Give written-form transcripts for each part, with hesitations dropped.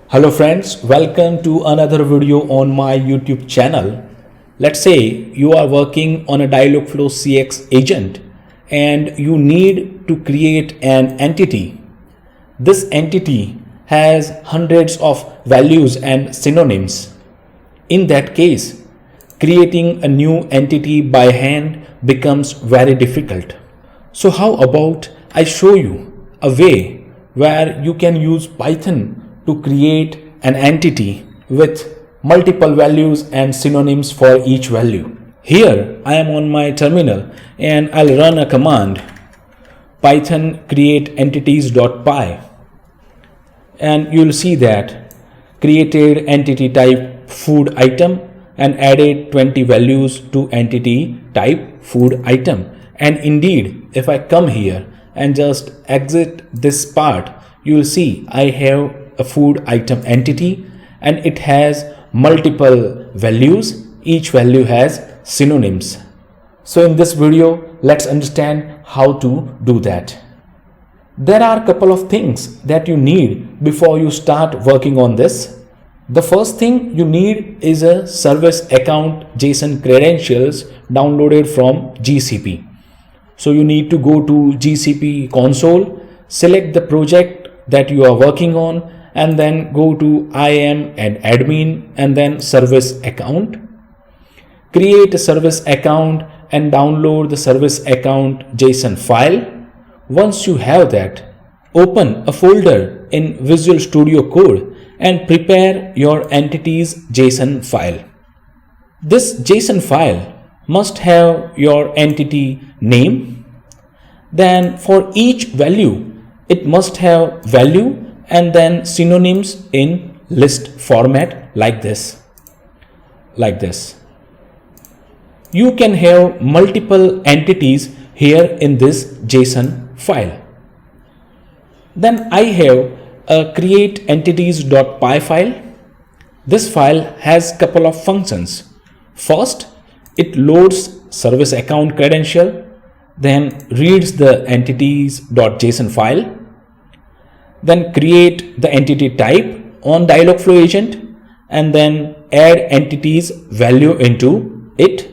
Hello friends, welcome to another video on my YouTube channel. Let's say you are working on a Dialogflow CX agent and you need to create an entity. This entity has hundreds of values and synonyms. In that case, creating a new entity by hand becomes very difficult. So how about I show you a way where you can use Python to create an entity with multiple values and synonyms for each value. Here I am on my terminal and I'll run a command python create entities.py, and you'll see that created entity type food item and added 20 values to entity type food item. And indeed, if I come here and just exit this part, you will see I have a food item entity and it has multiple values. Each value has synonyms. So in this video, let's understand how to do that. There are a couple of things that you need before you start working on this. The first thing you need is a service account JSON credentials downloaded from GCP. So you need to go to GCP console, select the project that you are working on, and then go to IAM and admin and then service account. Create a service account and download the service account JSON file. Once you have that, open a folder in Visual Studio Code and prepare your entity's JSON file. This JSON file must have your entity name. Then for each value, it must have value and then synonyms in list format like this. You can have multiple entities here in this JSON file. Then I have a create entities.py file. This file has couple of functions. First, it loads service account credential, then reads the entities.json file, then create the entity type on Dialogflow agent, and then add entities value into it.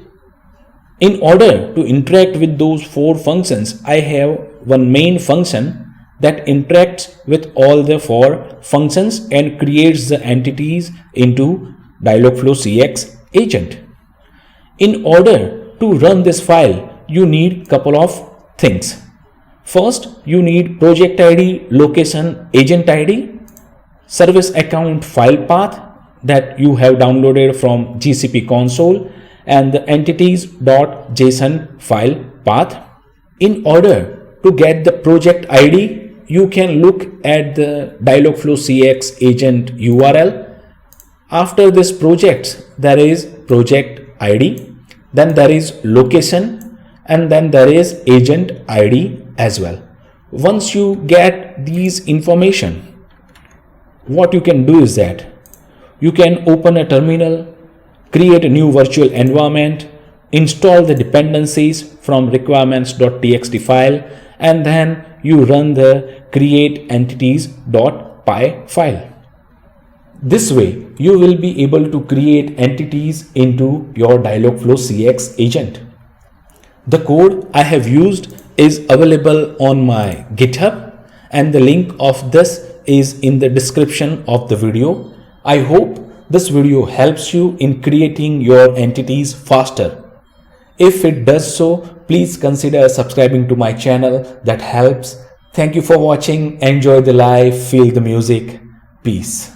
In order to interact with those four functions, I have one main function that interacts with all the four functions and creates the entities into Dialogflow CX agent. In order to run this file, you need couple of things. First, you need project ID, location, agent ID, service account file path that you have downloaded from GCP console, and the entities.json file path. In order to get the project ID, you can look at the Dialogflow CX agent URL. After this project, there is project ID, then there is location, and then there is agent ID as well. Once you get these information, what you can do is that you can open a terminal, create a new virtual environment, install the dependencies from requirements.txt file, and then you run the create entities.py file. This way, you will be able to create entities into your Dialogflow CX agent. The code I have used is available on my GitHub, and the link of this is in the description of the video. I hope this video helps you in creating your entities faster. If it does so, please consider subscribing to my channel. That helps. Thank you for watching. Enjoy the life, feel the music. Peace.